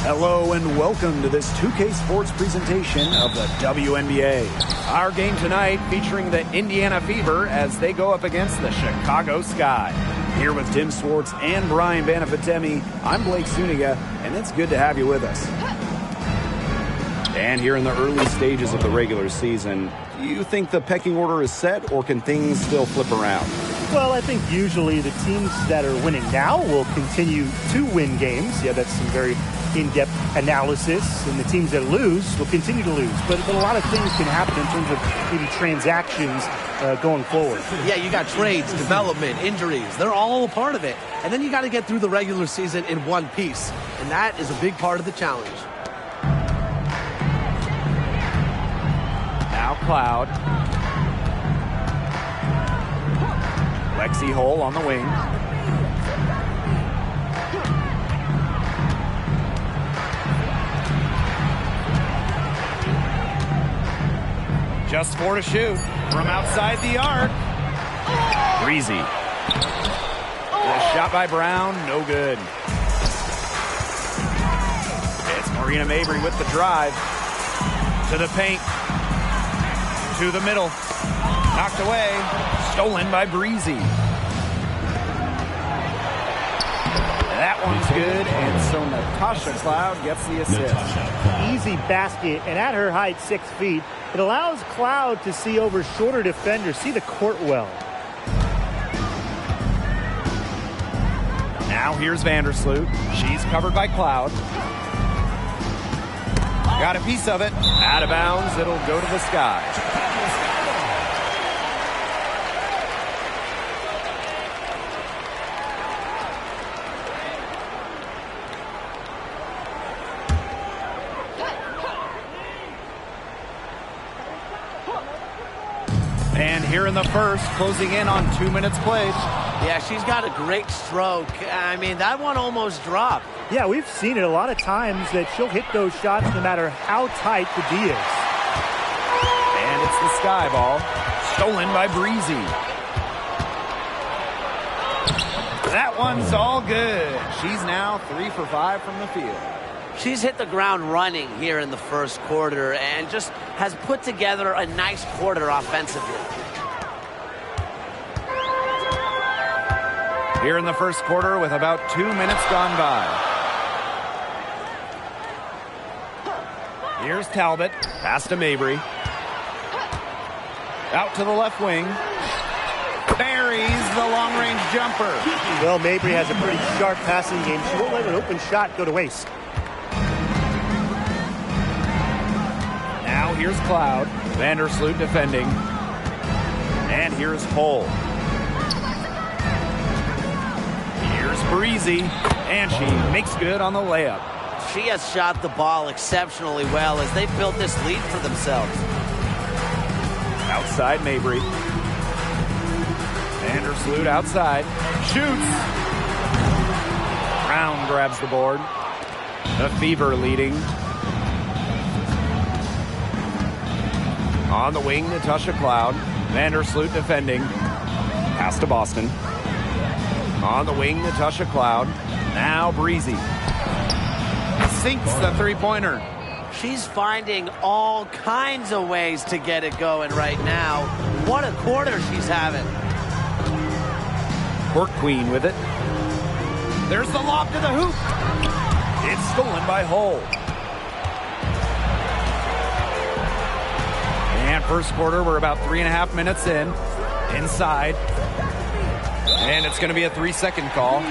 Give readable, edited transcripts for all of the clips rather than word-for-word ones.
Hello and welcome to this 2K Sports presentation of the WNBA. Our game tonight featuring the Indiana Fever as they go up against the Chicago Sky. Here with Tim Swartz and Brian Banafitemi, I'm Blake Zuniga, and it's good to have you with us. And here in the early stages of the regular season, do you think the pecking order is set, or can things still flip around? Well, I think usually the teams that are winning now will continue to win games. Yeah, that's some very in-depth analysis. And the teams that lose will continue to lose. But a lot of things can happen in terms of maybe transactions going forward. Yeah, you got trades, development, injuries. They're all a part of it. And then you got to get through the regular season in one piece. And that is a big part of the challenge. Now Cloud. Lexi Hole on the wing. Just 4 to shoot from outside the arc. Breezy. A shot by Brown, no good. It's Marina Mabry with the drive. To the paint. To the middle. Knocked away. Stolen by Breezy. That one's good, and so Natasha Cloud gets the assist. Easy basket, and at her height, 6 feet, it allows Cloud to see over shorter defenders, see the court well. Now here's Vandersloot. She's covered by Cloud. Got a piece of it. Out of bounds. It'll go to the Sky. And here in the first, closing in on 2 minutes played. Yeah, she's got a great stroke. I mean, that one almost dropped. Yeah, we've seen it a lot of times that she'll hit those shots no matter how tight the D is. And it's the Sky ball. Stolen by Breezy. That one's all good. She's now 3 for 5 from the field. She's hit the ground running here in the first quarter and just has put together a nice quarter offensively. Here in the first quarter with about 2 minutes gone by. Here's Talbot. Pass to Mabry. Out to the left wing. Buries the long-range jumper. Well, Mabry has a pretty sharp passing game. She won't let an open shot go to waste. Now here's Cloud. Vandersloot defending. And here's Hole. Here's Breezy. And she makes good on the layup. She has shot the ball exceptionally well as they built this lead for themselves. Outside Mabry. Vandersloot outside. Shoots. Brown grabs the board. The Fever leading. On the wing, Natasha Cloud. Vandersloot defending. Pass to Boston. On the wing, Natasha Cloud. Now Breezy. Sinks the three-pointer. She's finding all kinds of ways to get it going right now. What a quarter she's having. Court Queen with it. There's the lob to the hoop. It's stolen by Hole. And first quarter, we're about 3.5 minutes in. Inside. And it's going to be a 3-second call.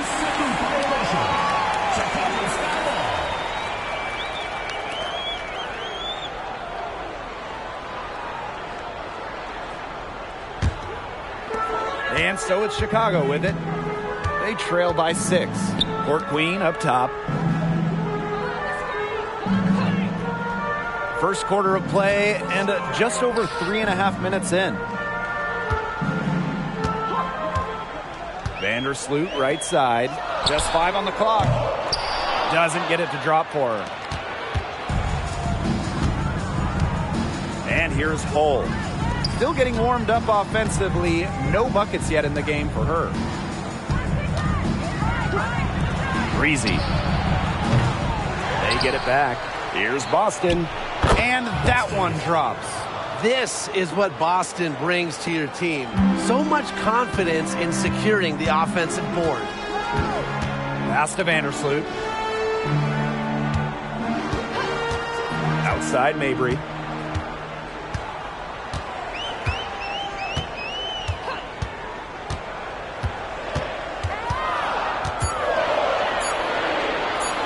And so it's Chicago with it. They trail by 6. Court Queen up top. First quarter of play and just over 3.5 minutes in. Vandersloot right side. Just 5 on the clock. Doesn't get it to drop for her. And here's Hole. Still getting warmed up offensively. No buckets yet in the game for her. Breezy. They get it back. Here's Boston. And that one drops. This is what Boston brings to your team. So much confidence in securing the offensive board. Pass to Vandersloot. Outside Mabry.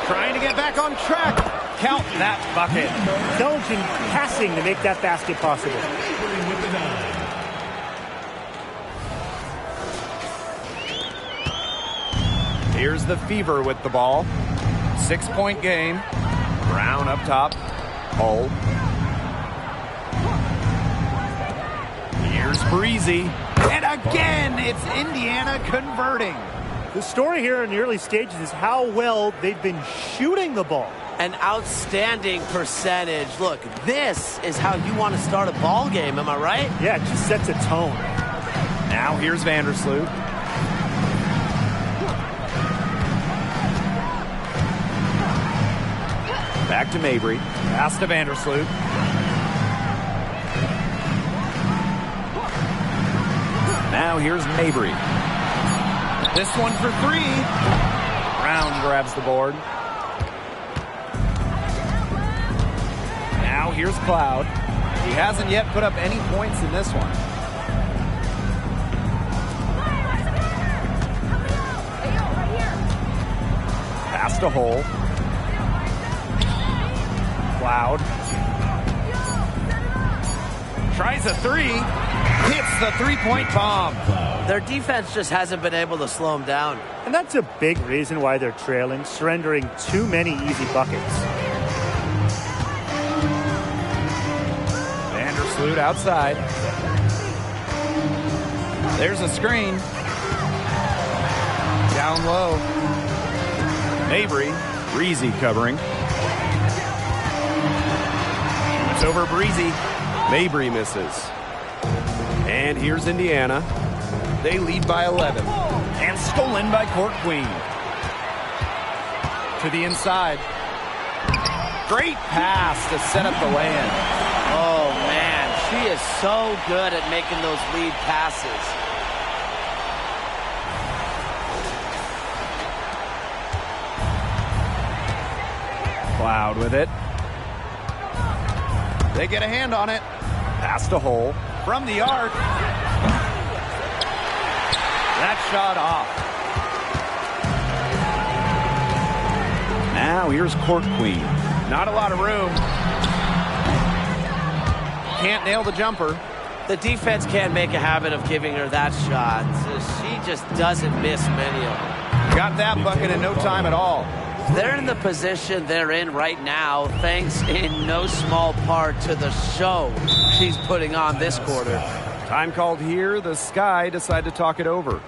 Trying to get back on track. Count that bucket. Intelligent passing to make that basket possible. Here's the Fever with the ball. 6-point game. Brown up top. Hull. Here's Breezy. And again, it's Indiana converting. The story here in the early stages is how well they've been shooting the ball. An outstanding percentage. Look, this is how you want to start a ball game, am I right? Yeah, it just sets a tone. Now here's Vandersloot. Back to Mabry. Pass to Vandersloot. Now here's Mabry. This one for three. Brown grabs the board. Now here's Cloud. He hasn't yet put up any points in this one. Pass to Hull. Cloud. Tries a three. Hits the three-point bomb. Their defense just hasn't been able to slow them down. And that's a big reason why they're trailing, surrendering too many easy buckets. Vandersloot outside. There's a screen. Down low. Mabry. Breezy covering. It's over Breezy. Mabry misses. And here's Indiana. They lead by 11. And stolen by Court Queen. To the inside. Great pass to set up the lay-in. Oh, man. She is so good at making those lead passes. Cloud with it. They get a hand on it. Pass to Hull. From the arc. That shot off. Now here's Court Queen. Not a lot of room. Can't nail the jumper. The defense can't make a habit of giving her that shot. She just doesn't miss many of them. Got that bucket in no time at all. They're in the position they're in right now, thanks in no small part to the show she's putting on this quarter. Time called here. The Sky decide to talk it over.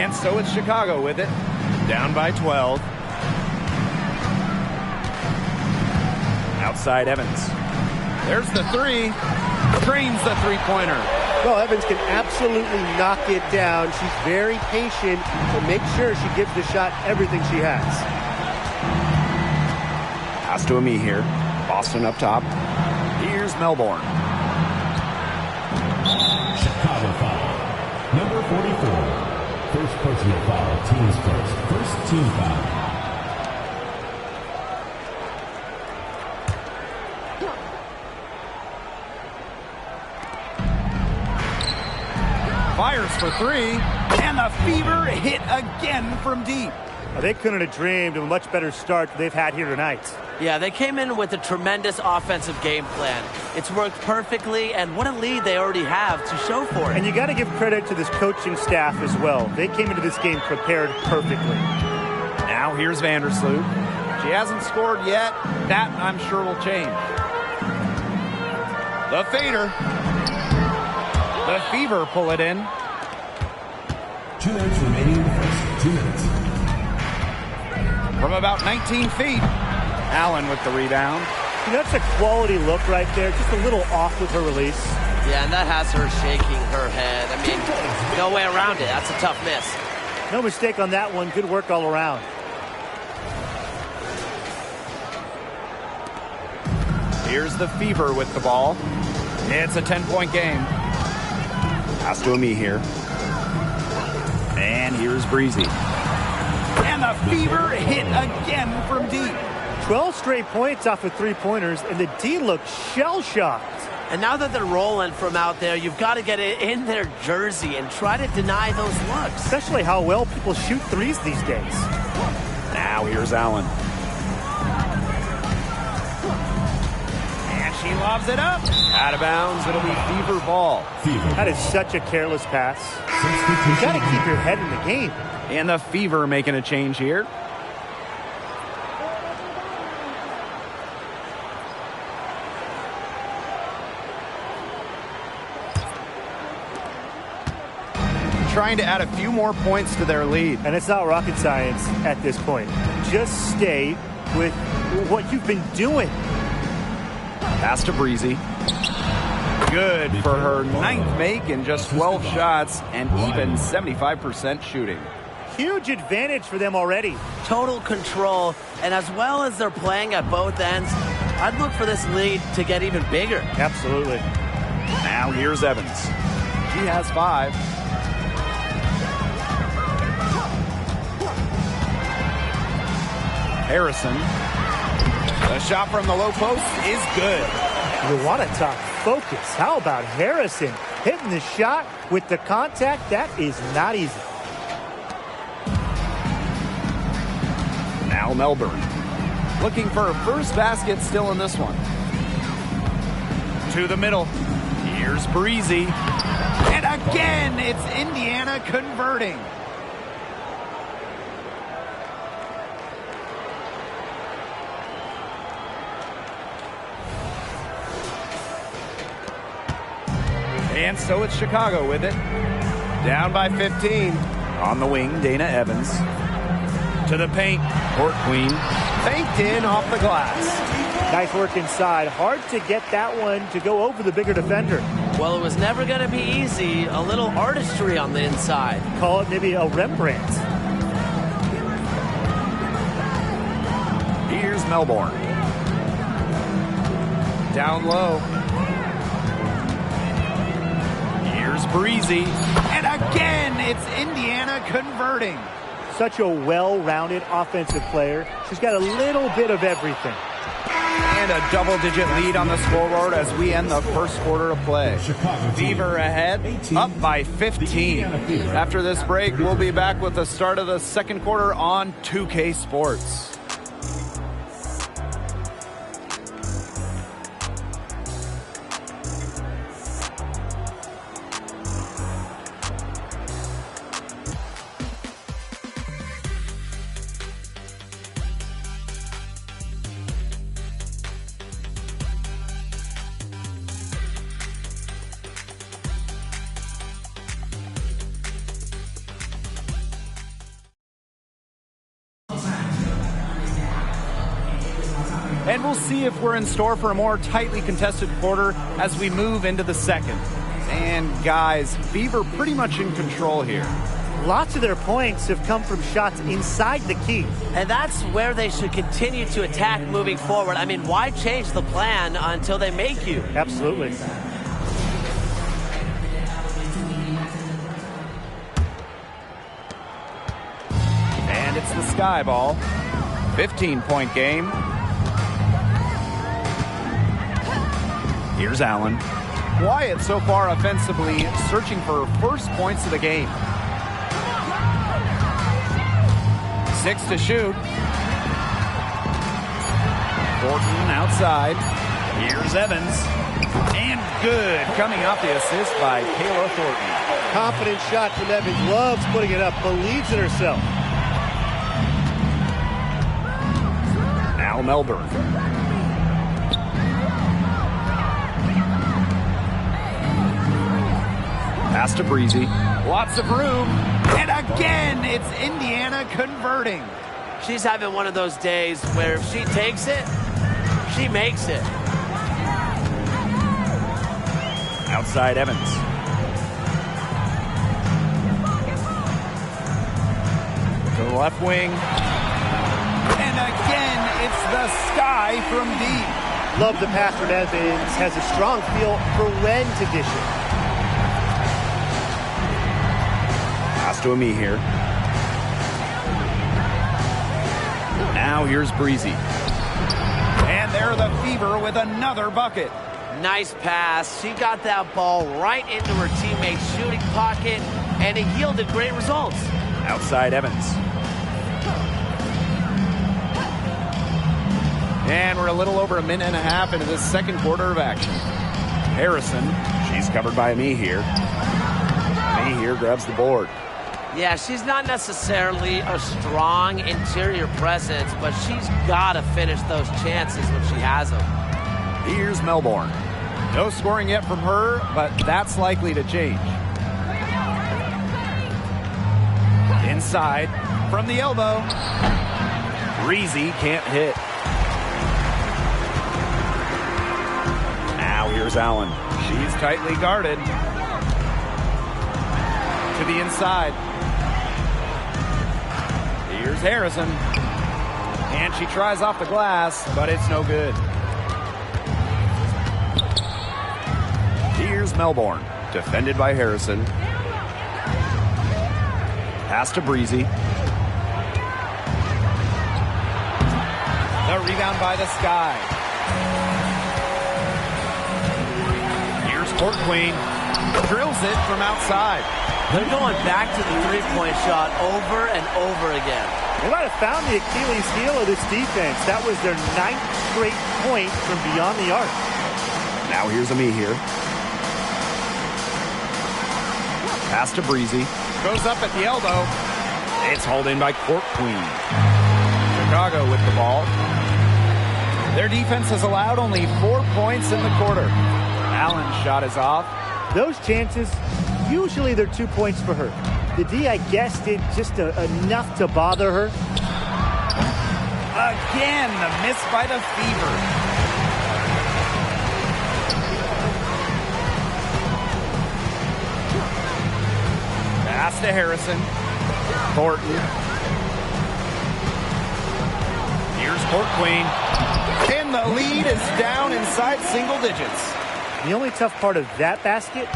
And so it's Chicago with it. Down by 12. Outside Evans. There's the three. Drains the three-pointer. Well, Evans can absolutely knock it down. She's very patient to make sure she gives the shot everything she has. Pass to Ami here. Boston up top. Here's Melbourne. Chicago foul. Number 44. First personal foul. Team's first team foul. Fires for three, and the Fever hit again from deep. They couldn't have dreamed of a much better start they've had here tonight. Yeah, they came in with a tremendous offensive game plan. It's worked perfectly, and what a lead they already have to show for it. And you got to give credit to this coaching staff as well. They came into this game prepared perfectly. Now here's Vandersloot. She hasn't scored yet. That, I'm sure, will change. The fader. The Fever pull it in. 2 minutes remaining in the first. 2 minutes. From about 19 feet. Allen with the rebound. You know, that's a quality look right there. Just a little off with her release. Yeah, and that has her shaking her head. I mean, no way around it. That's a tough miss. No mistake on that one. Good work all around. Here's the Fever with the ball. It's a 10-point game. Pass to Ami here. And here's Breezy. And the Fever hit again from deep. 12 straight points off of three-pointers, and the D looks shell-shocked. And now that they're rolling from out there, you've got to get it in their jersey and try to deny those looks. Especially how well people shoot threes these days. Now here's Allen. And she lobs it up. Out of bounds. It'll be Fever ball. That is such a careless pass. You got to keep your head in the game. And the Fever making a change here. Trying to add a few more points to their lead. And it's not rocket science at this point. Just stay with what you've been doing. Pass to Breezy. Good for her 9th make in just 12 shots and even 75% shooting. Huge advantage for them already. Total control, and as well as they're playing at both ends, I'd look for this lead to get even bigger. Absolutely. Now here's Evans. She has 5. Harrison. The shot from the low post is good. You want to talk focus. How about Harrison hitting the shot with the contact? That is not easy. Now Melbourne. Looking for her first basket still in this one. To the middle. Here's Breezy. And again, it's Indiana converting. And so it's Chicago with it. Down by 15. On the wing, Dana Evans. To the paint. Court Queen. Faked in off the glass. Nice work inside. Hard to get that one to go over the bigger defender. Well, it was never going to be easy. A little artistry on the inside. Call it maybe a Rembrandt. Here's Melbourne. Down low. Here's Breezy. And again, it's Indiana converting. Such a well-rounded offensive player. She's got a little bit of everything. And a double-digit lead on the scoreboard as we end the first quarter of play. Fever ahead, up by 15. After this break, we'll be back with the start of the second quarter on 2K Sports. And we'll see if we're in store for a more tightly contested quarter as we move into the second. And guys, Fever pretty much in control here. Lots of their points have come from shots inside the key. And that's where they should continue to attack moving forward. I mean, why change the plan until they make you? Absolutely. And it's the Sky Ball. 15-point game. Here's Allen. Wyatt so far offensively searching for first points of the game. 6 to shoot. Thornton outside. Here's Evans. And good. Coming off the assist by Mikayla Thornton. Confident shot from Evans. Loves putting it up. Believes in herself. Now Melbourne. Pass to Breezy. Lots of room. And again, it's Indiana converting. She's having one of those days where if she takes it, she makes it. Outside Evans. To the left wing. And again, it's the Sky from deep. Love the pass from Evans. Has a strong feel for when to dish it. Pass to me here. Now here's Breezy. And there the Fever with another bucket. Nice pass. She got that ball right into her teammate's shooting pocket, and it yielded great results. Outside Evans. And we're a little over a minute and a half into this second quarter of action. Harrison, she's covered by me here. Me here grabs the board. Yeah, she's not necessarily a strong interior presence, but she's got to finish those chances when she has them. Here's Melbourne. No scoring yet from her, but that's likely to change. Inside from the elbow. Breezy can't hit. Now here's Allen. She's tightly guarded. To the inside. Here's Harrison. And she tries off the glass, but it's no good. Here's Melbourne. Defended by Harrison. Pass to Breezy. The rebound by the Sky. Here's Court Queen. Drills it from outside. They're going back to the three-point shot over and over again. They might have found the Achilles heel of this defense. That was their 9th straight point from beyond the arc. Now here's me here. Pass to Breezy. Goes up at the elbow. It's hauled in by Court Queen. Chicago with the ball. Their defense has allowed only 4 points in the quarter. Allen's shot is off. Those chances, usually they're 2 points for her. The D, I guess, did just enough to bother her. Again, the miss by the Fever. Pass to Harrison. Thornton. Here's Court Queen. And the lead is down inside single digits. The only tough part of that basket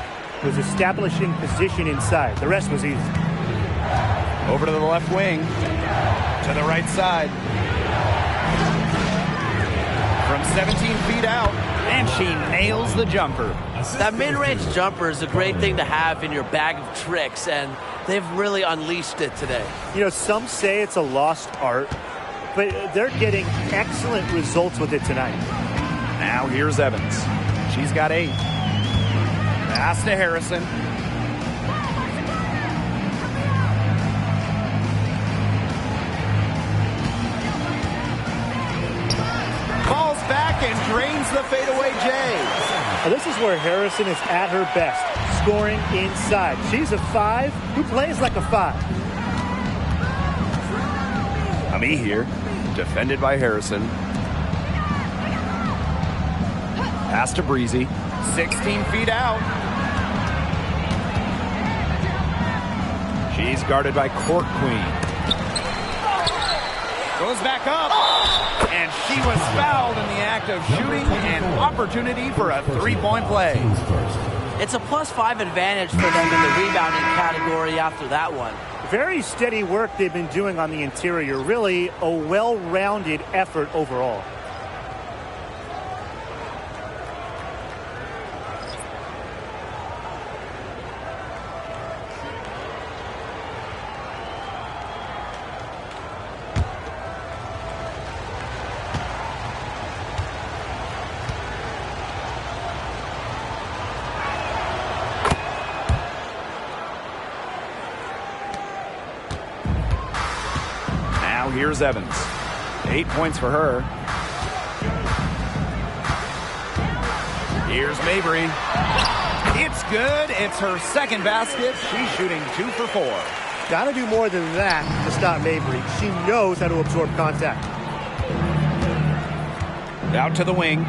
was establishing position inside. The rest was easy. Over to the left wing. To the right side. From 17 feet out. And she nails the jumper. That mid-range jumper is a great thing to have in your bag of tricks, and they've really unleashed it today. You know, some say it's a lost art, but they're getting excellent results with it tonight. Now here's Evans. She's got 8. Pass to Harrison. Falls back and drains the fadeaway J. Now, this is where Harrison is at her best, scoring inside. She's a 5 who plays like a 5. Ami here, defended by Harrison. Pass to Breezy. 16 feet out. She's guarded by Court Queen. Goes back up. And she was fouled in the act of shooting. An opportunity for a three-point play. It's a +5 advantage for them in the rebounding category after that one. Very steady work they've been doing on the interior. Really a well-rounded effort overall. Here's Evans. 8 points for her. Here's Mabry. It's good. It's her second basket. She's shooting 2 for 4. Got to do more than that to stop Mabry. She knows how to absorb contact. Out to the wing.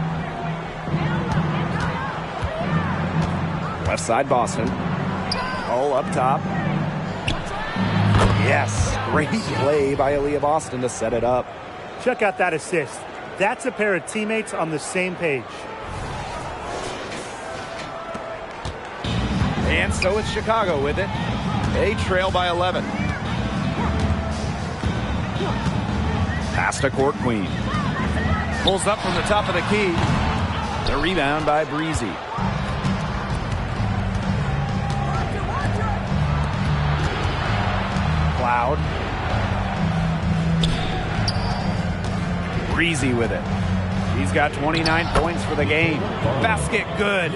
Left side Boston. All up top. Yes, great play by Aaliyah Boston to set it up. Check out that assist. That's a pair of teammates on the same page. And so it's Chicago with it. They trail by 11. Pass to Court Queen. Pulls up from the top of the key. The rebound by Breezy. Cloud. Breezy with it. He's got 29 points for the game. Basket good.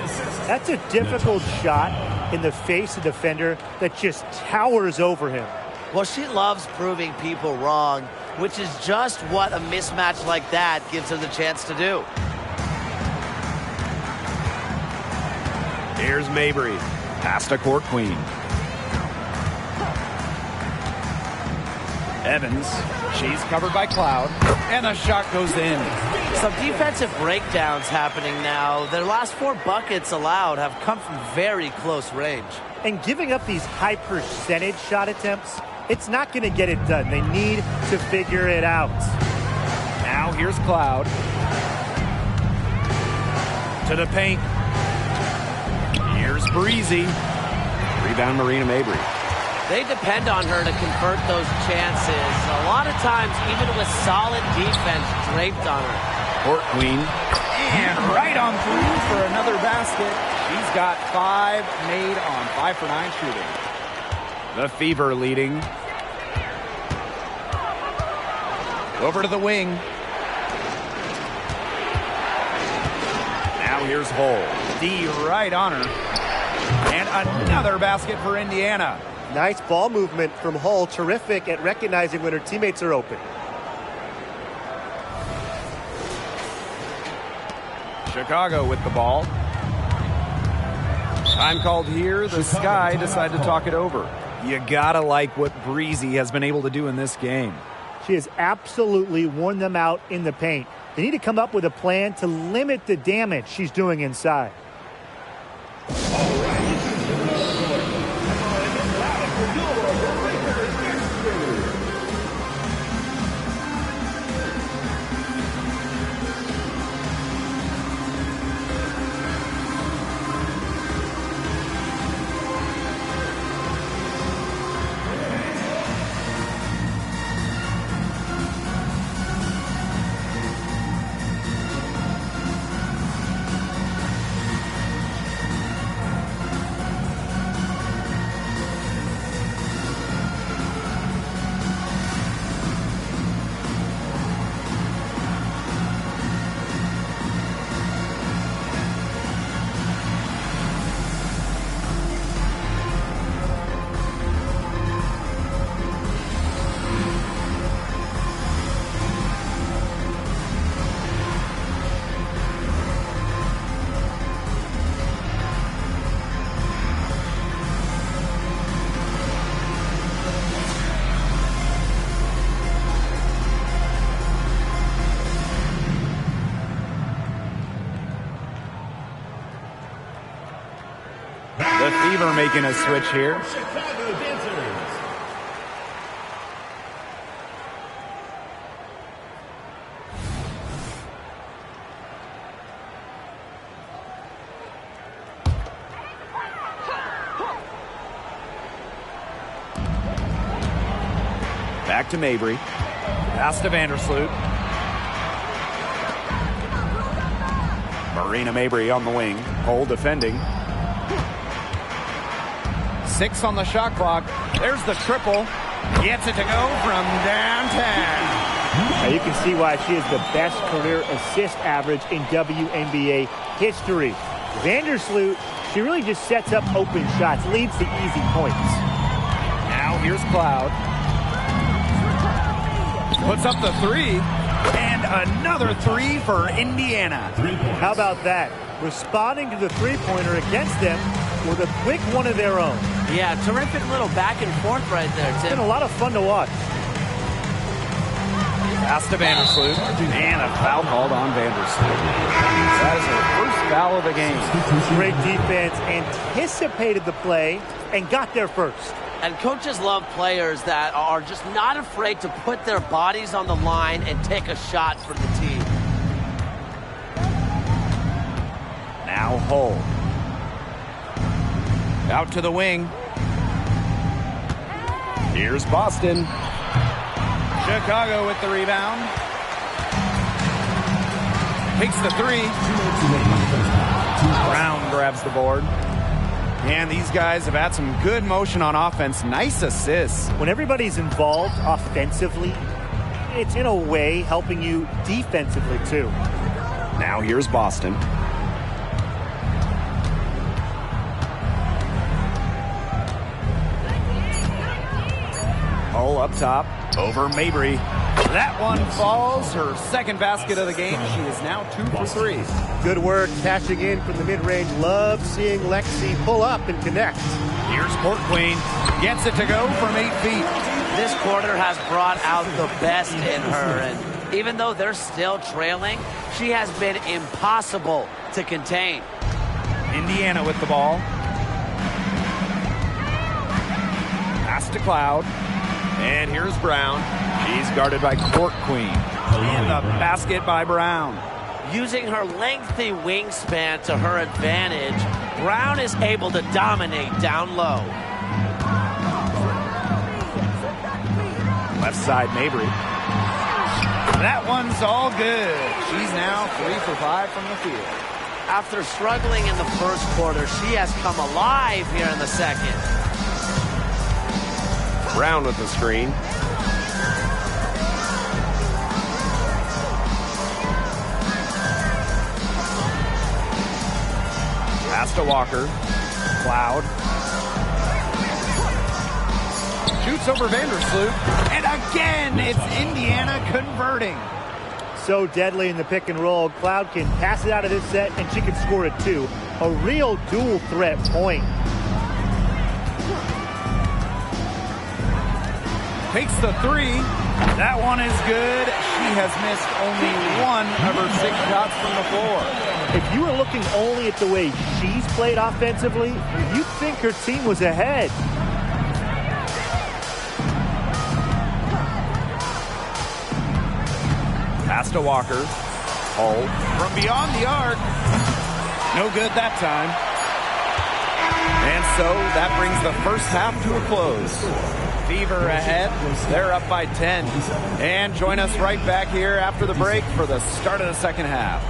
That's a difficult shot in the face of a defender that just towers over him. Well, she loves proving people wrong, which is just what a mismatch like that gives her the chance to do. Here's Mabry. Pass to Court Queen. Evans, she's covered by Cloud, and the shot goes in. Some defensive breakdowns happening now. Their last 4 buckets allowed have come from very close range. And giving up these high percentage shot attempts, it's not going to get it done. They need to figure it out. Now here's Cloud. To the paint. Here's Breezy. Rebound Marina Mabry. They depend on her to convert those chances. A lot of times, even with solid defense draped on her. Court Queen. And right on through for another basket. She's got 5 made on 5 for 9 shooting. The Fever leading. Over to the wing. Now here's Hull. D right on her. And another basket for Indiana. Nice ball movement from Hull. Terrific at recognizing when her teammates are open. Chicago with the ball. Time called here. The Sky decide to talk it over. You gotta like what Breezy has been able to do in this game. She has absolutely worn them out in the paint. They need to come up with a plan to limit the damage she's doing inside. Fever making a switch here. Chicago Dancers. Back to Mabry. Pass to Vandersloot. Marina Mabry on the wing. Hole defending. 6 on the shot clock. There's the triple. Gets it to go from downtown. Now you can see why she is the best career assist average in WNBA history. Vandersloot, she really just sets up open shots, leads to easy points. Now here's Cloud. Puts up the 3. And another 3 for Indiana. How about that? Responding to the three-pointer against them with a quick one of their own. Yeah, terrific little back and forth right there, Tim. It's been a lot of fun to watch. Pass to Vandersloot. And a foul called on Vandersloot. That is her first foul of the game. Great defense, anticipated the play, and got there first. And coaches love players that are just not afraid to put their bodies on the line and take a shot for the team. Now Hull. Out to the wing. Here's Boston. Chicago with the rebound. Takes the 3. Brown grabs the board. And these guys have had some good motion on offense. Nice assists. When everybody's involved offensively, it's in a way helping you defensively too. Now here's Boston. Hull up top. Over Mabry. That one falls. Her second basket of the game. She is now 2 for 3. Good work cashing in from the mid-range. Love seeing Lexi pull up and connect. Here's Court Queen. Gets it to go from 8 feet. This quarter has brought out the best in her. And even though they're still trailing, she has been impossible to contain. Indiana with the ball. Pass to Cloud. And here's Brown. She's guarded by Court Queen. And the basket by Brown. Using her lengthy wingspan to her advantage, Brown is able to dominate down low. Left side, Mabry. That one's all good. She's now 3 for 5 from the field. After struggling in the first quarter, she has come alive here in the second. Brown with the screen. Pass to Walker. Cloud. Shoots over Vandersloot. And again, it's Indiana converting. So deadly in the pick and roll. Cloud can pass it out of this set, and she can score it too. A real dual threat point. Takes the 3. That one is good. She has missed only 1 of her 6 shots from the floor. If you were looking only at the way she's played offensively, you'd think her team was ahead. Pass to Walker. Hull from beyond the arc. No good that time. And so that brings the first half to a close. Fever ahead. They're up by 10. And join us right back here after the break for the start of the second half.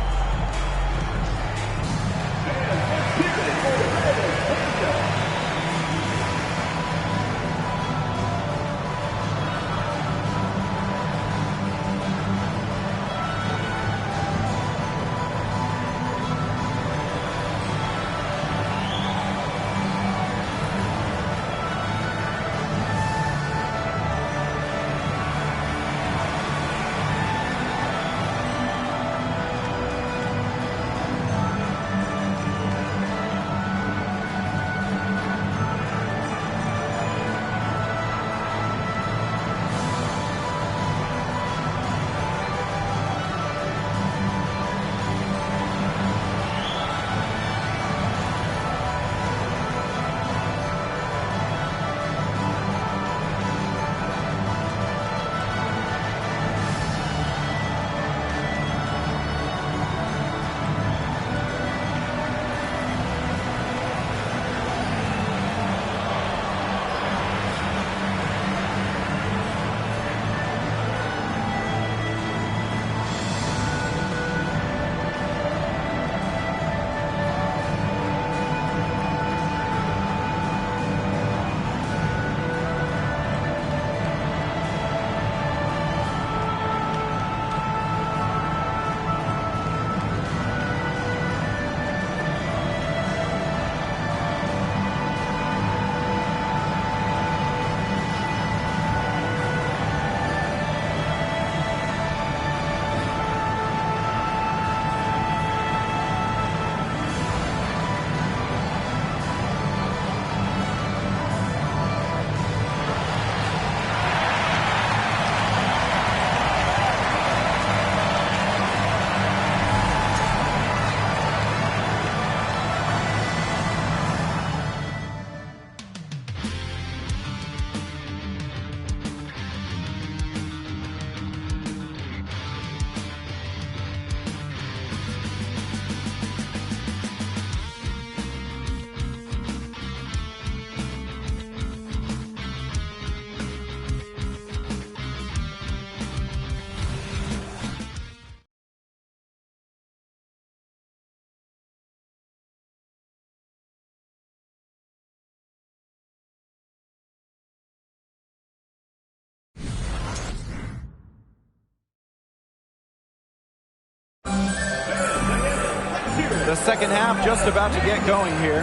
The second half just about to get going here.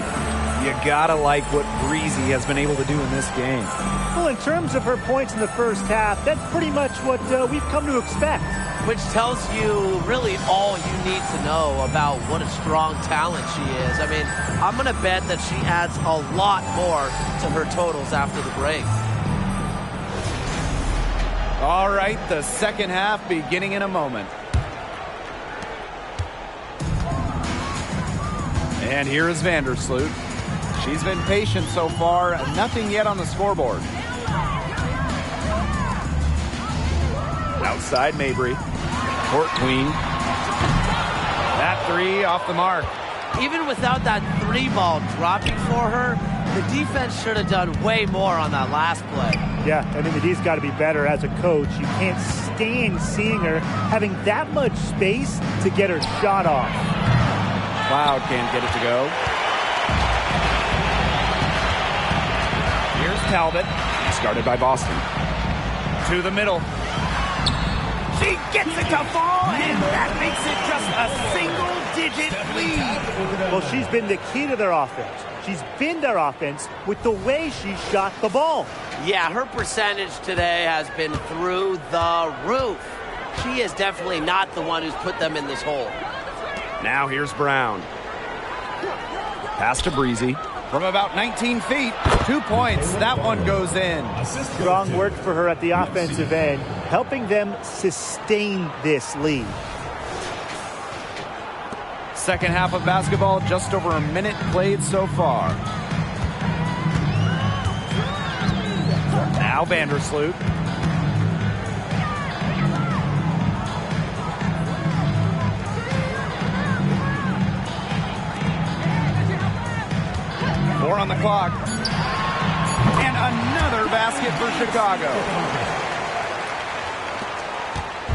You gotta like what Breezy has been able to do in this game. Well, in terms of her points in the first half, that's pretty much what we've come to expect. Which tells you really all you need to know about what a strong talent she is. I mean, I'm going to bet that she adds a lot more to her totals after the break. All right, the second half beginning in a moment. And here is Vandersloot. She's been patient so far, nothing yet on the scoreboard. Outside Mabry. Court Queen. That three off the mark. Even without that three ball dropping for her, the defense should have done way more on that last play. Yeah, I mean, the D's got to be better as a coach. You can't stand seeing her having that much space to get her shot off. Cloud can't get it to go. Here's Talbot, started by Boston. To the middle. She gets it to fall, and that makes it just a single-digit lead. Well, she's been the key to their offense. She's been their offense with the way she shot the ball. Yeah, her percentage today has been through the roof. She is definitely not the one who's put them in this hole. Now here's Brown. Pass to Breezy. From about 19 feet, 2 points. That one goes in. Strong work for her at the offensive end, helping them sustain this lead. Second half of basketball, just over a minute played so far. Now Vandersloot. Four on the clock. And another basket for Chicago.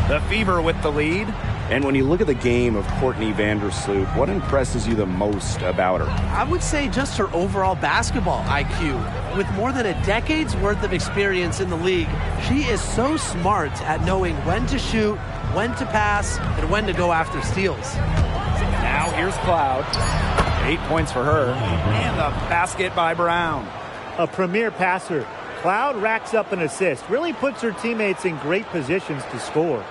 The Fever with the lead. And when you look at the game of Courtney Vandersloot, what impresses you the most about her? I would say just her overall basketball IQ. With more than a decade's worth of experience in the league, she is so smart at knowing when to shoot, when to pass, and when to go after steals. Now here's Cloud. 8 points for her. And the basket by Brown. A premier passer. Cloud racks up an assist. Really puts her teammates in great positions to score.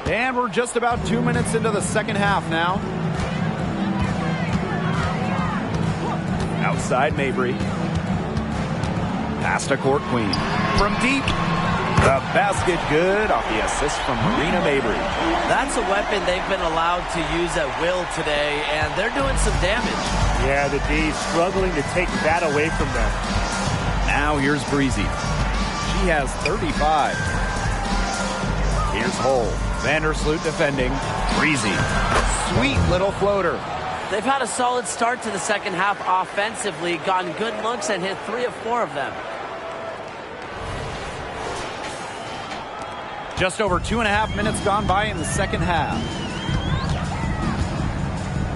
And we're just about 2 minutes into the second half now. Outside Mabry. Pass to Court Queen. From deep. The basket good off the assist from Marina Mabry. That's a weapon they've been allowed to use at will today, and they're doing some damage. Yeah, the D's struggling to take that away from them. Now here's Breezy. She has 35. Here's Hull. Vandersloot defending. Breezy. Sweet little floater. They've had a solid start to the second half offensively, gotten good looks, and hit 3 of 4 of them. Just over 2.5 minutes gone by in the second half.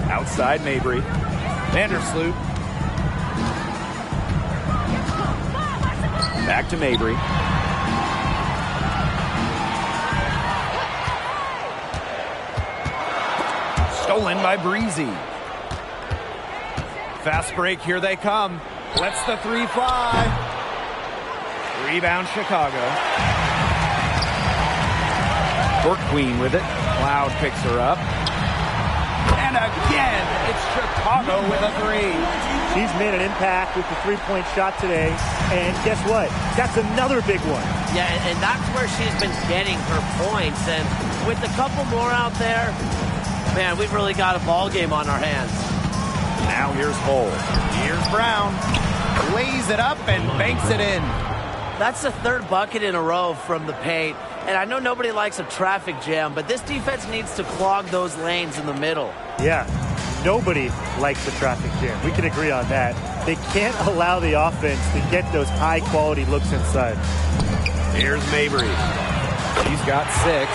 Outside Mabry. Vandersloot. Back to Mabry. Stolen by Breezy. Fast break, here they come. Lets the three fly. Rebound Chicago. Court Queen with it. Cloud picks her up. And again, it's Chicago with a three. She's made an impact with the three-point shot today. And guess what? That's another big one. Yeah, and that's where she's been getting her points. And with a couple more out there, man, we've really got a ball game on our hands. Now here's Hull. Here's Brown. Lays it up and banks it in. That's the third bucket in a row from the paint. And I know nobody likes a traffic jam, but this defense needs to clog those lanes in the middle. Yeah, nobody likes the traffic jam. We can agree on that. They can't allow the offense to get those high-quality looks inside. Here's Mabry. She's got 6.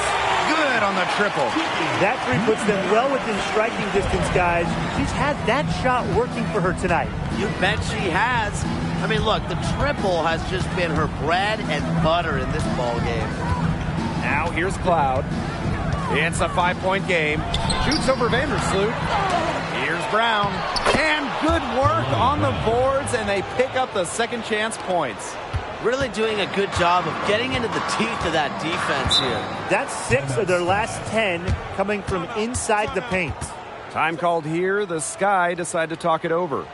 Good on the triple. That three puts them well within striking distance, guys. She's had that shot working for her tonight. You bet she has. I mean, look, the triple has just been her bread and butter in this ball game. Now here's Cloud. It's a 5-point game. Shoots over Vandersloot. Here's Brown. And good work on the boards, and they pick up the second chance points. Really doing a good job of getting into the teeth of that defense here. That's 6 of their last 10 coming from inside the paint. Time called here. The Sky decide to talk it over.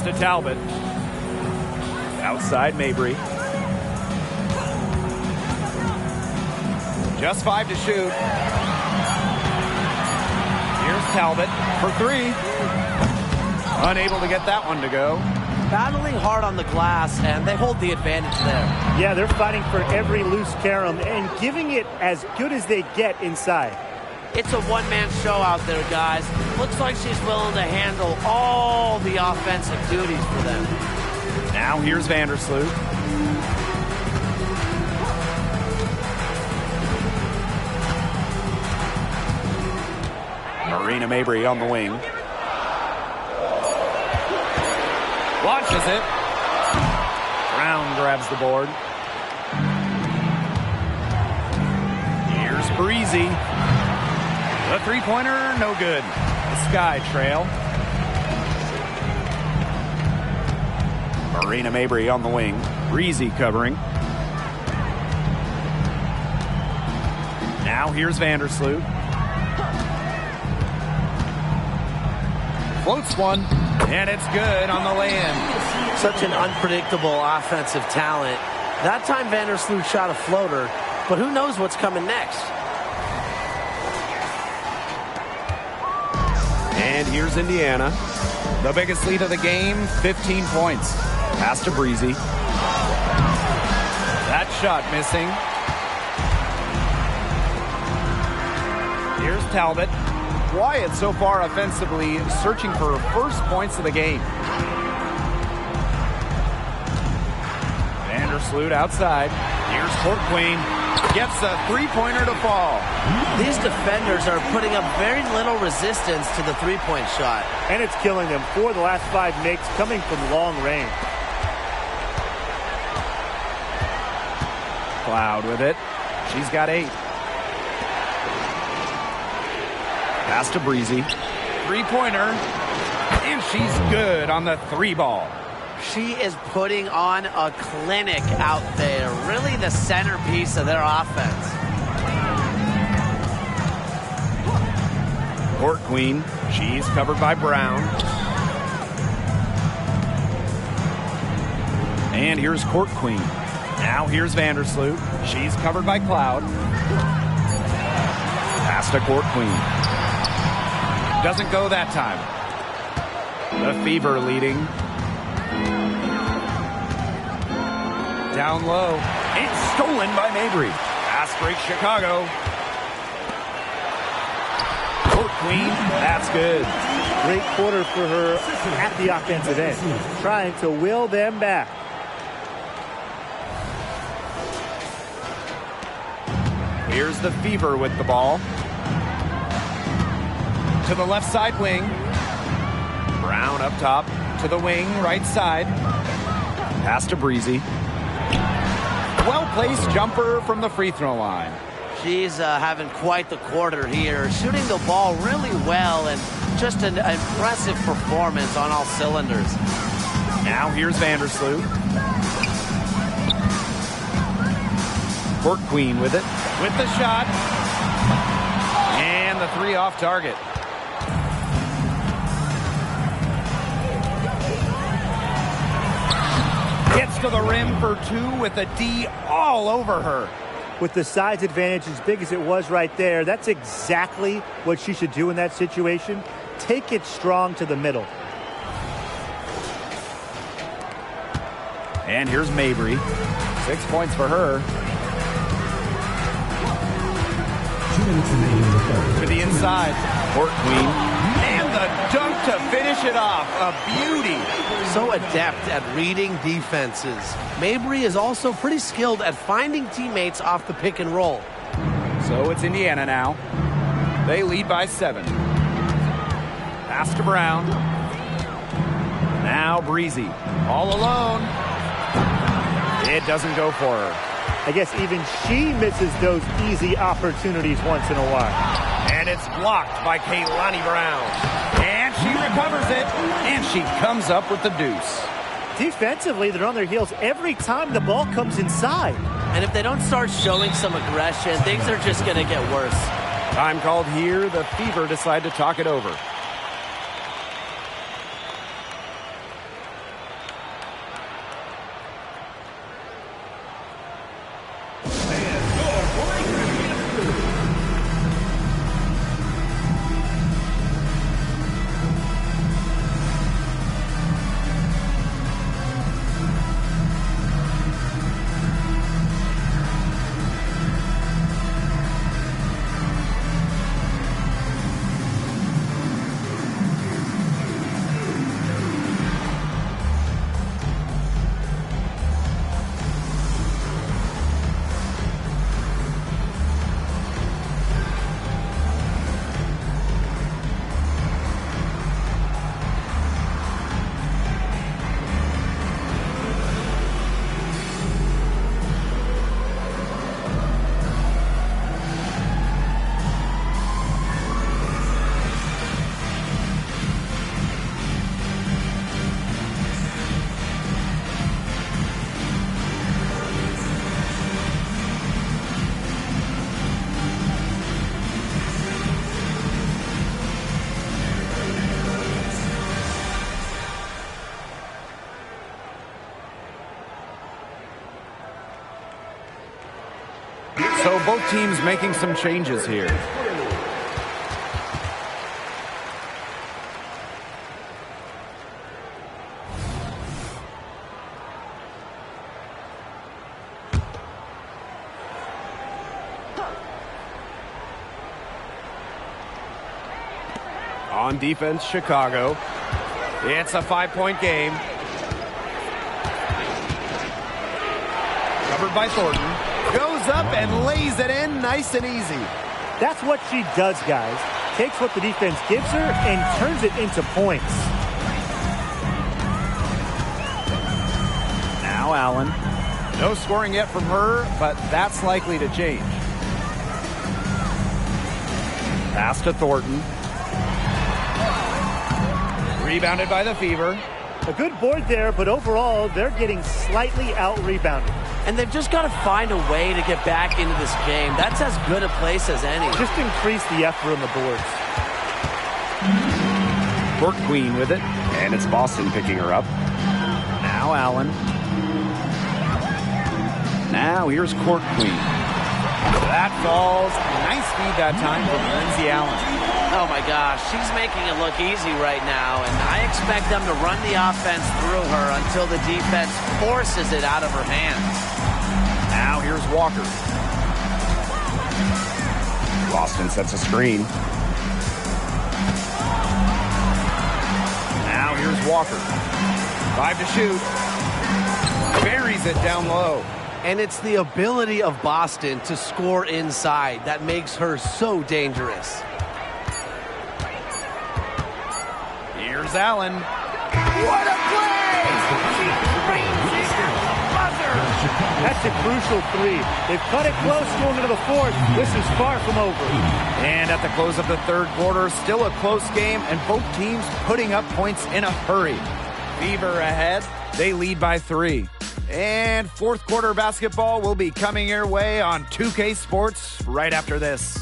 To Talbot. Outside Mabry. Just 5 to shoot. Here's Talbot for 3. Unable to get that one to go. Battling hard on the glass, and they hold the advantage there. Yeah, they're fighting for every loose carom and giving it as good as they get inside. It's a one-man show out there, guys. Looks like she's willing to handle all the offensive duties for them. Now here's Vandersloot. Marina Mabry on the wing. Launches it. Brown grabs the board. Here's Breezy. The three-pointer, no good. The Sky trail. Marina Mabry on the wing. Breezy covering. Now here's Vandersloot. Floats one, and it's good on the lay-in. Such an unpredictable offensive talent. That time Vandersloot shot a floater, but who knows what's coming next? And here's Indiana. The biggest lead of the game, 15 points. Pass to Breezy. That shot missing. Here's Talbot. Wyatt so far offensively searching for first points of the game. Vandersloot outside. Here's Court Queen. Gets the three-pointer to fall. These defenders are putting up very little resistance to the three-point shot. And it's killing them. 4 of the last 5 makes coming from long range. Cloud with it. She's got 8. Pass to Breezy. Three-pointer. And she's good on the 3-ball. She is putting on a clinic out there. Really the centerpiece of their offense. Court Queen. She's covered by Brown. And here's Court Queen. Now here's Vandersloot. She's covered by Cloud. Pass to Court Queen. Doesn't go that time. The Fever leading. Down low. It's stolen by Mabry. Pass break Chicago. Court Queen, that's good. Great quarter for her at the offensive end, trying to will them back. Here's the Fever with the ball. To the left side wing. Brown up top. To the wing, right side. Pass to Breezy. Well-placed jumper from the free throw line. She's having quite the quarter here, shooting the ball really well and just an impressive performance on all cylinders. Now here's Vandersloot. Court Queen with it. With the shot. And the three off target. Gets to the rim for two with a D all over her. With the size advantage as big as it was right there, that's exactly what she should do in that situation. Take it strong to the middle. And here's Mabry. 6 points for her. 2 minutes remaining in the third. To the inside. Court Queen. And the dunk to finish it off. A beauty. So adept at reading defenses. Mabry is also pretty skilled at finding teammates off the pick and roll. So it's Indiana now. They lead by 7. Pass to Brown. Now Breezy. All alone. It doesn't go for her. I guess even she misses those easy opportunities once in a while. And it's blocked by Kaylani Brown. And she recovers it. And she comes up with the deuce. Defensively, they're on their heels every time the ball comes inside. And if they don't start showing some aggression, things are just going to get worse. Time called here. The Fever decide to talk it over. So both teams making some changes here. On defense, Chicago. It's a 5-point game. Covered by Thornton. Goes up and lays it in nice and easy. That's what she does, guys. Takes what the defense gives her and turns it into points. Now Allen. No scoring yet from her, but that's likely to change. Pass to Thornton. Rebounded by the Fever. A good board there, but overall, they're getting slightly out-rebounded. And they've just got to find a way to get back into this game. That's as good a place as any. Just increase the effort on the boards. Court Queen with it. And it's Boston picking her up. Now Allen. Now here's Court Queen. That falls. Nice feed that time from Lindsay Allen. Oh my gosh, she's making it look easy right now, and I expect them to run the offense through her until the defense forces it out of her hands. Now here's Walker. Boston sets a screen. Walker. 5 to shoot. Buries it down low. And it's the ability of Boston to score inside that makes her so dangerous. Here's Allen. What a play! She drains it at the buzzer. That's a crucial three. They've cut it close going into the fourth. This is far from over. And at the close of the third quarter, still a close game, and both teams putting up points in a hurry. Fever ahead. They lead by 3. And fourth quarter basketball will be coming your way on 2K Sports right after this.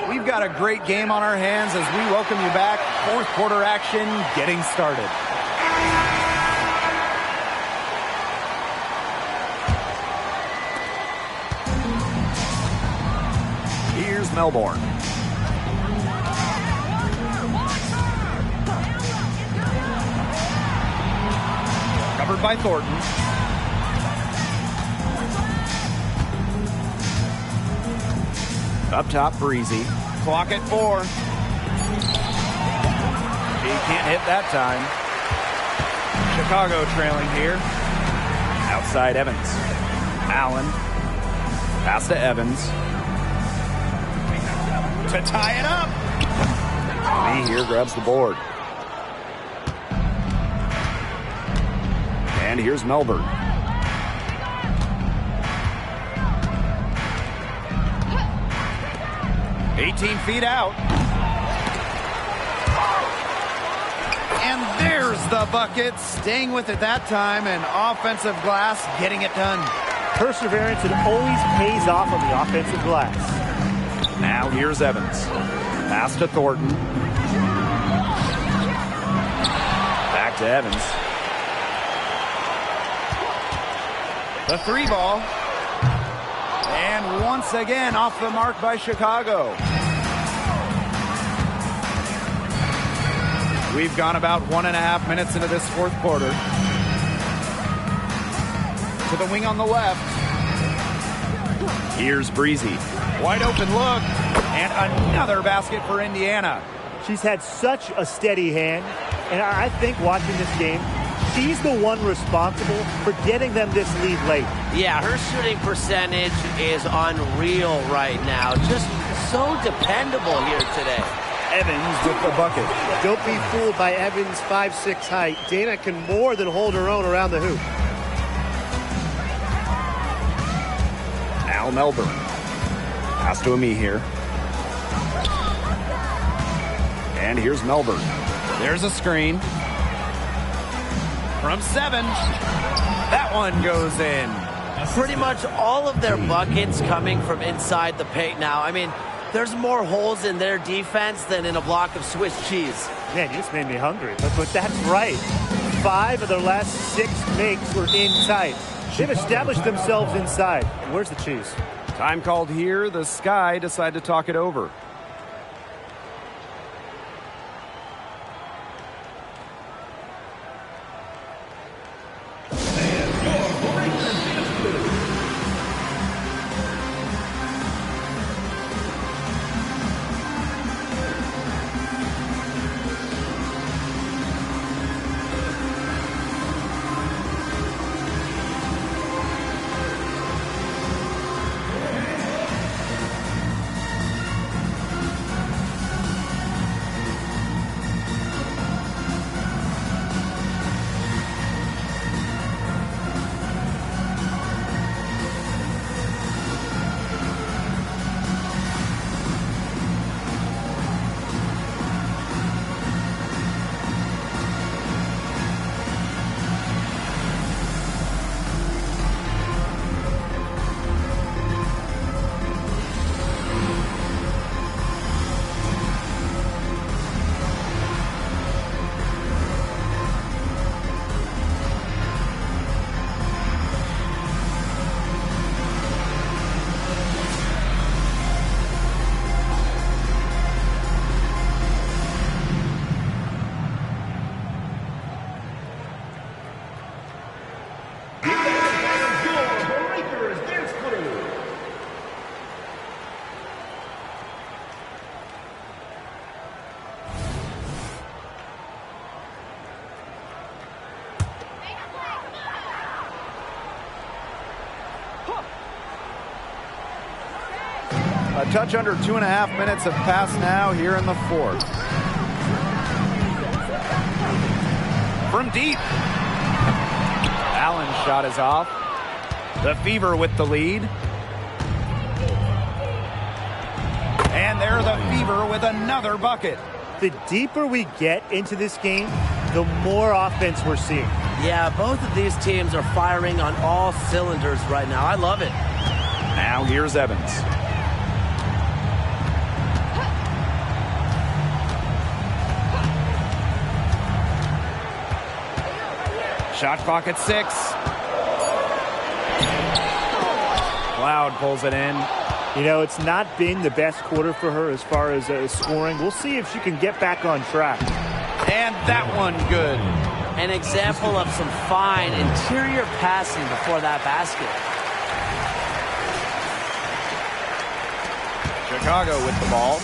We've got a great game on our hands as we welcome you back. Fourth quarter action getting started. Here's Melbourne. Covered by Thornton. Up top, Breezy. Clock at 4. He can't hit that time. Chicago trailing here. Outside Evans. Allen. Pass to Evans. To tie it up. Lee here grabs the board. And here's Melbourne. "18 feet out. And there's the bucket. Staying with it that time, and offensive glass getting it done. Perseverance, it always pays off on the offensive glass. Now here's Evans. Pass to Thornton. Back to Evans. The 3 ball. And once again off the mark by Chicago. We've gone about 1.5 minutes into this fourth quarter. To the wing on the left. Here's Breezy. Wide open look. And another basket for Indiana. She's had such a steady hand, and I think watching this game, she's the one responsible for getting them this lead late. Yeah, her shooting percentage is unreal right now. Just so dependable here today. Evans with the bucket. Don't be fooled by Evans' 5'6" height. Dana can more than hold her own around the hoop. Al Melbourne. Pass to Ami here. And here's Melbourne. There's a screen. From 7. That one goes in. Pretty much all of their buckets coming from inside the paint now. I mean, there's more holes in their defense than in a block of Swiss cheese. Man, you just made me hungry. But that's right. 5 of their last 6 makes were inside. They've established themselves inside. Where's the cheese? Time called here. The Sky decide to talk it over. touch under 2.5 minutes have passed now here in the fourth. From deep. Allen's shot is off. The Fever with the lead. And there the Fever with another bucket. The deeper we get into this game, the more offense we're seeing. Yeah, both of these teams are firing on all cylinders right now. I love it. Now here's Evans. Shot clock at 6. Cloud pulls it in. You know, it's not been the best quarter for her as far as scoring. We'll see if she can get back on track. And that one good. An example of some fine interior passing before that basket. Chicago with the ball.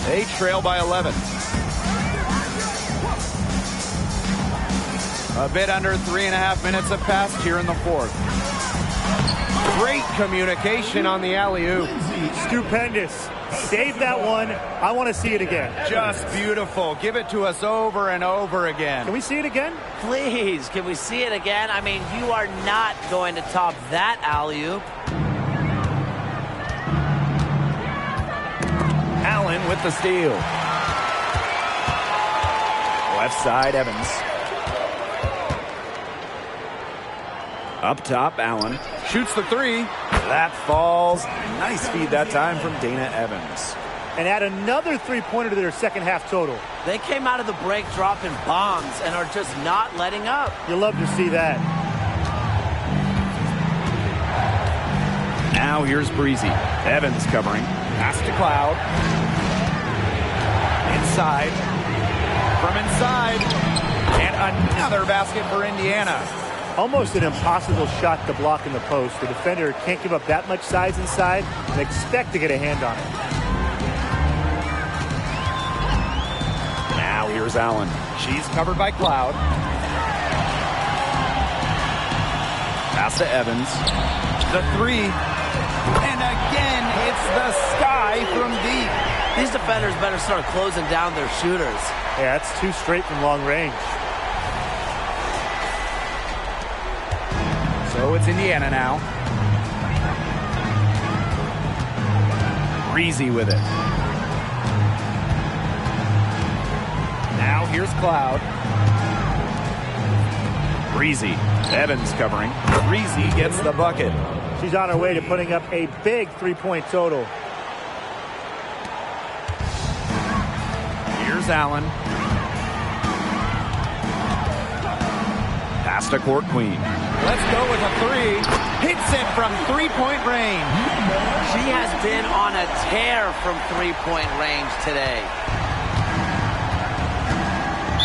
They trail by 11. A bit under 3.5 minutes have passed here in the fourth. Great communication on the alley-oop. Stupendous. Save that one. I want to see it again. Just beautiful. Give it to us over and over again. Can we see it again? Please, can we see it again? I mean, you are not going to top that alley-oop. Allen with the steal. Left side, Evans. Up top, Allen shoots the 3. That falls. Nice feed that time from Dana Evans. And add another three-pointer to their second half total. They came out of the break dropping bombs and are just not letting up. You'll love to see that. Now here's Breezy. Evans covering. Pass to Cloud. Inside. From inside. And another basket for Indiana. Almost an impossible shot to block in the post. The defender can't give up that much size inside and expect to get a hand on it. Now here's Allen. She's covered by Cloud. Pass to Evans. The 3. And again, it's the sky from deep. These defenders better start closing down their shooters. Yeah, that's 2 straight from long range. So it's Indiana now. Breezy with it. Now here's Cloud. Breezy. Evans covering. Breezy gets the bucket. She's on her way to putting up a big three-point total. Here's Allen. Pass to Court Queen. Let's go with a 3. Hits it from three-point range. She has been on a tear from three-point range today.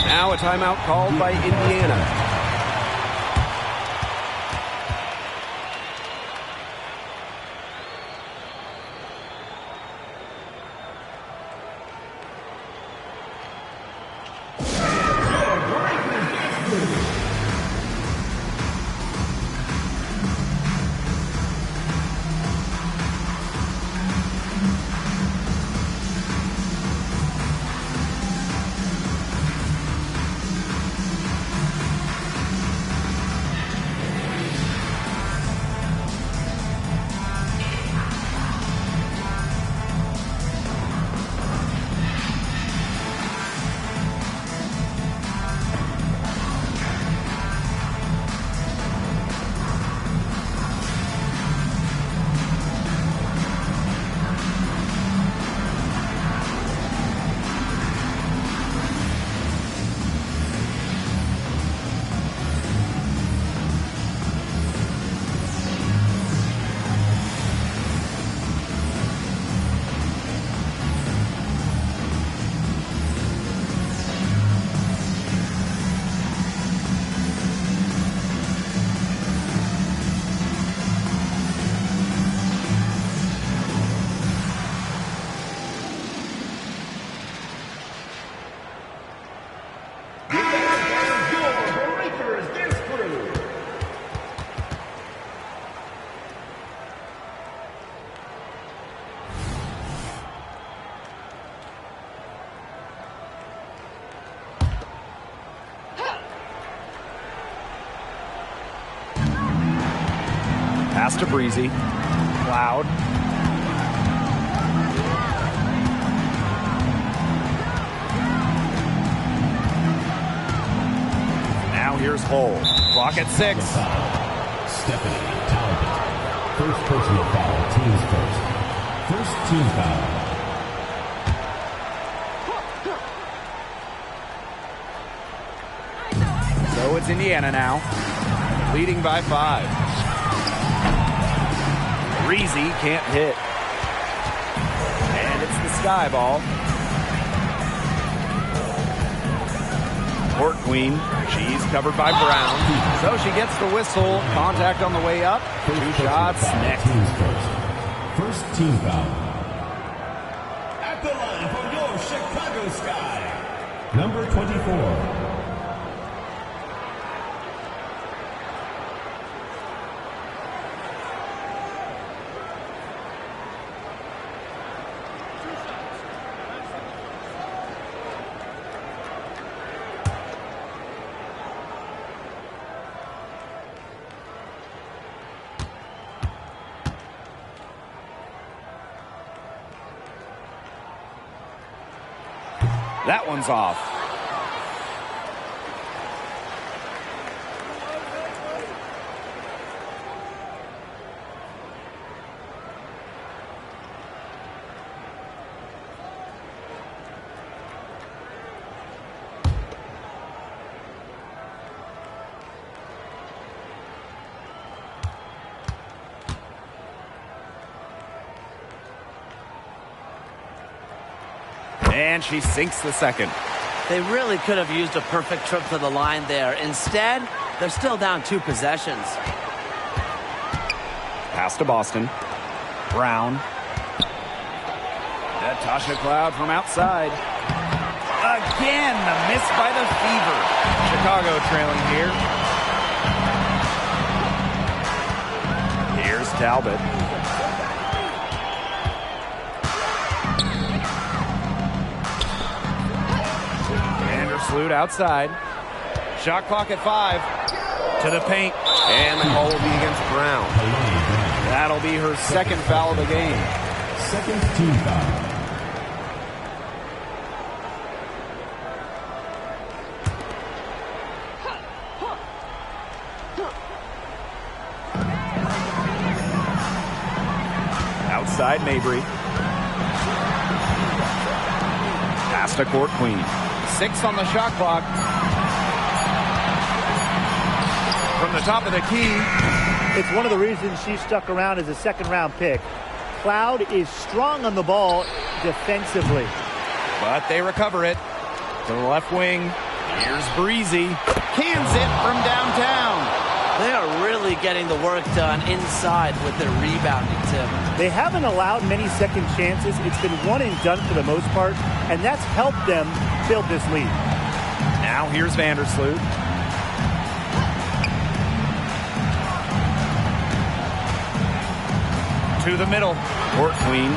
Now a timeout called by Indiana. Pass to Breezy. Cloud. Now here's Hull. Clock at 6. Stephanie Talbot. First personal foul, team's first. First team foul. So it's Indiana now, leading by 5. Breezy can't hit. And it's the Sky ball. Court Queen, she's covered by Brown. So she gets the whistle. Contact on the way up. 2 shots next. Team's first. First team foul. At the line for your Chicago Sky. Number 24. That one's off. And she sinks the second. They really could have used a perfect trip to the line there. Instead, they're still down 2 possessions. Pass to Boston. Brown. Natasha Cloud from outside. Again, the miss by the Fever. Chicago trailing here. Here's Talbot. Vandersloot outside. Shot clock at 5. To the paint. And the call will be against Brown. That'll be her second foul of the game. Second team foul. Outside Mabry. Pass to Court Queen. 6 on the shot clock. From the top of the key. It's one of the reasons she stuck around as a second-round pick. Cloud is strong on the ball defensively. But they recover it. To the left wing. Here's Breezy. Cans it from downtown. They are really getting the work done inside with their rebounding, Tim. They haven't allowed many second chances. It's been one and done for the most part, and that's helped them build this lead. Now here's Vandersloot. To the middle. Court Queen.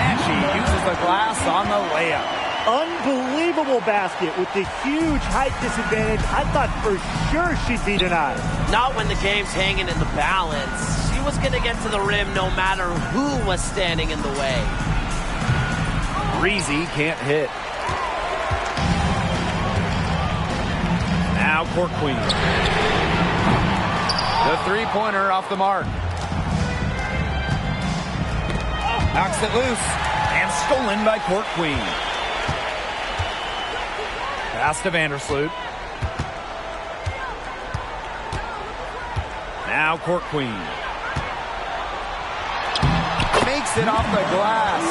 And she uses the glass on the layup. Unbelievable basket with the huge height disadvantage. I thought for sure she'd be denied. Not when the game's hanging in the balance. She was going to get to the rim no matter who was standing in the way. Breezy can't hit. Now Court Queen. The three-pointer off the mark. Knocks it loose. And stolen by Court Queen. Pass to Vandersloot. Now Court Queen. Makes it off the glass.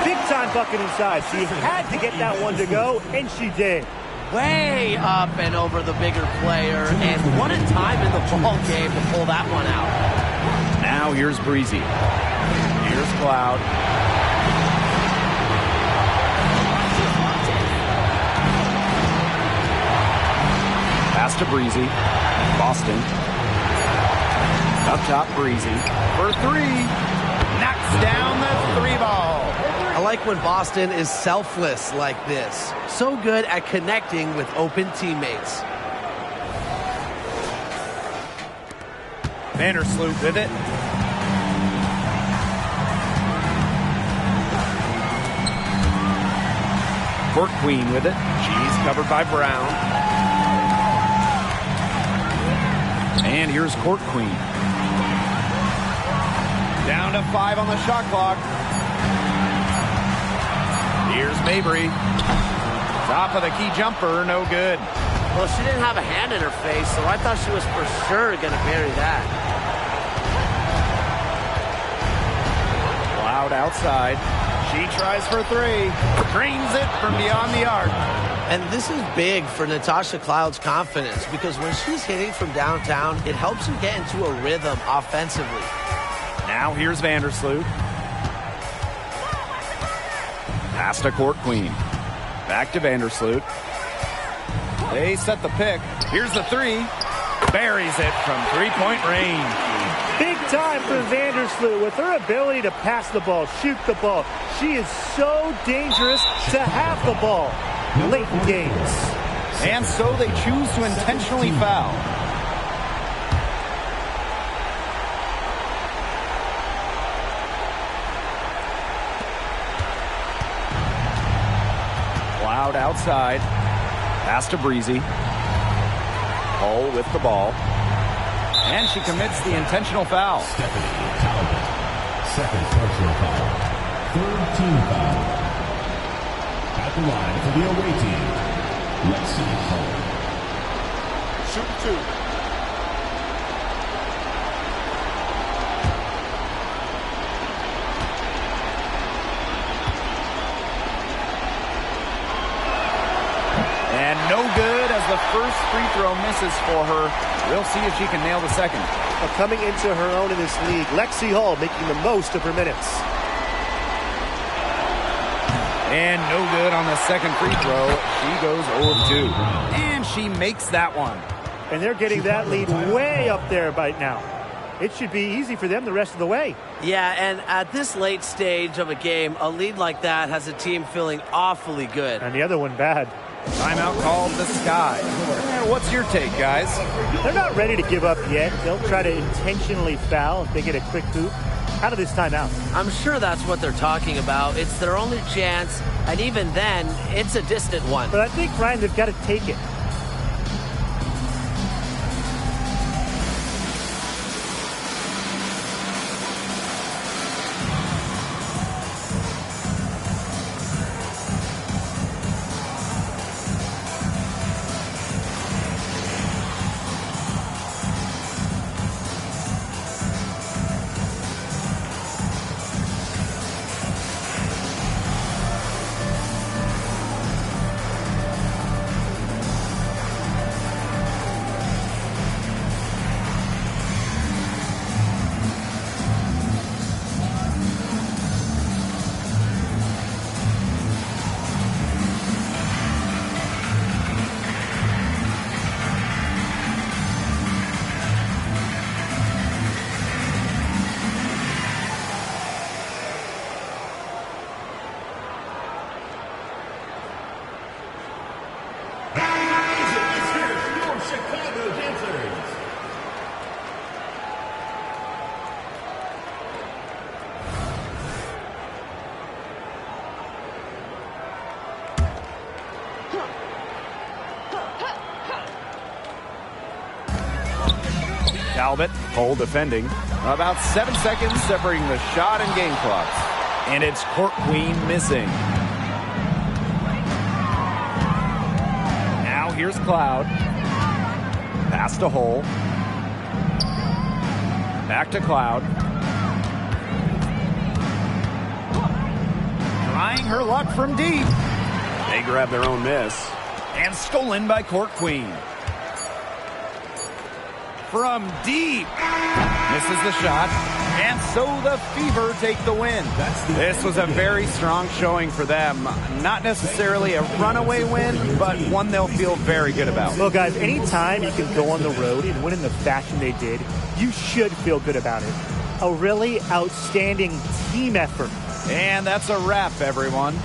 Big time bucket inside. She had to get that one to go, and she did. Way up and over the bigger player. And what a time in the ball game to pull that one out. Now here's Breezy. Here's Cloud. Pass to Breezy. Boston. Up top, Breezy. For 3. Knocks down the 3 ball. I like when Boston is selfless like this. So good at connecting with open teammates. Vandersloot with it. Court Queen with it. She's covered by Brown. And here's Court Queen. Down to 5 on the shot clock. Here's Mabry. Top of the key jumper, no good. Well, she didn't have a hand in her face, so I thought she was for sure going to bury that. Loud outside. She tries for 3. Drains it from beyond the arc. And this is big for Natasha Cloud's confidence because when she's hitting from downtown, it helps her get into a rhythm offensively. Now here's Vandersloot. Pass to Court Queen. Back to Vandersloot. They set the pick. Here's the 3. Buries it from 3-point range. Big time for Vandersloot with her ability to pass the ball, shoot the ball. She is so dangerous to have the ball late in games. And so they choose to intentionally foul. Cloud outside. Pass to Breezy. Hull with the ball. And she commits the intentional foul. Stephanie Talbot. Second personal foul. Third team foul. At the line for the away team, Lexi Hull. Shoot 2. And no good as the first free throw misses for her. We'll see if she can nail the second. Well, coming into her own in this league, Lexi Hull making the most of her minutes. And no good on the second free throw. She goes 0-2. And she makes that one. And they're getting that lead way up there right now. It should be easy for them the rest of the way. Yeah, and at this late stage of a game, a lead like that has a team feeling awfully good. And the other one bad. Timeout called the Sky. And what's your take, guys? They're not ready to give up yet. They'll try to intentionally foul if they get a quick hoop out of this timeout. I'm sure that's what they're talking about. It's their only chance, and even then, it's a distant one. But I think, Ryan, they've got to take it. Talbot, Hull defending. About 7 seconds separating the shot and game clocks. And it's Court Queen missing. Now here's Cloud. Pass to Hull. Back to Cloud. Trying her luck from deep. They grab their own miss. And stolen by Court Queen. From deep. Misses the shot. And so the Fever take the win. This was a very strong showing for them. Not necessarily a runaway win, but one they'll feel very good about. Well, guys, anytime you can go on the road and win in the fashion they did, you should feel good about it. A really outstanding team effort. And that's a wrap, everyone.